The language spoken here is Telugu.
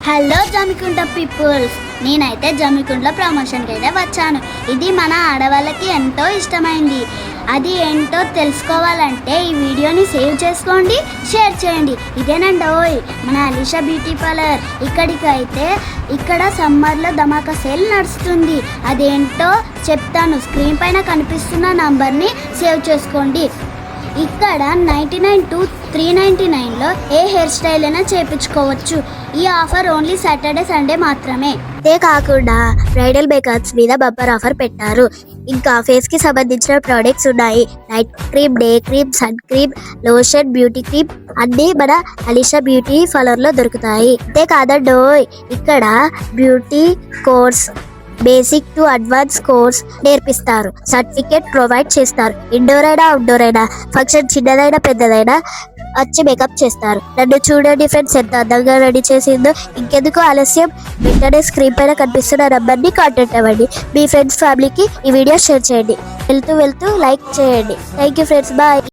హలో జమికుంట పీపుల్స్, నేనైతే జమికుంట్ల ప్రమోషన్కి అయితే వచ్చాను. ఇది మన ఆడవాళ్ళకి ఎంతో ఇష్టమైంది. అది ఏంటో తెలుసుకోవాలంటే ఈ వీడియోని సేవ్ చేసుకోండి, షేర్ చేయండి. ఇదేనండి మన అలీషా బ్యూటీ పార్లర్. ఇక్కడ సమ్మర్లో ధమాకా సేల్ నడుస్తుంది. అదేంటో చెప్తాను. స్క్రీన్ పైన కనిపిస్తున్న నంబర్ని సేవ్ చేసుకోండి. ఇక్కడ 99 to 399లో ఏ హెయిర్ స్టైల్ అయినా చేయించుకోవచ్చు. ఈ ఆఫర్ ఓన్లీ సాటర్డే సండే మాత్రమే. ఇదే కాకుండా బ్రైడల్ మేకప్స్ మీద బంపర్ ఆఫర్ పెట్టారు. ఇంకా ఫేస్ కి సంబంధించిన ప్రోడక్ట్స్ ఉన్నాయి. Night cream, day cream, sun cream, lotion, beauty cream అన్ని మన అలీషా బ్యూటీ పార్లర్ లో దొరుకుతాయి. ఇదే కాదండోయ్, ఇక్కడ beauty course, basic to advance course నేర్పిస్తారు. సర్టిఫికేట్ ప్రొవైడ్ చేస్తారు. ఇండోర్ అయినా అవుట్డోర్ అయినా, ఫంక్షన్ చిన్నదైనా పెద్దదైనా వచ్చి మేకప్ చేస్తారు. నన్ను చూడండి ఫ్రెండ్స్, ఎంత అందంగా రెడీ చేసిందో. ఇంకెందుకు ఆలస్యం, వెంటనే స్క్రీన్ పైన కనిపిస్తున్న నంబర్ని కాంటాక్ట్ అవ్వండి. మీ ఫ్రెండ్స్, ఫ్యామిలీకి ఈ వీడియో షేర్ చేయండి. వెళ్తూ లైక్ చేయండి. Thank you friends, bye.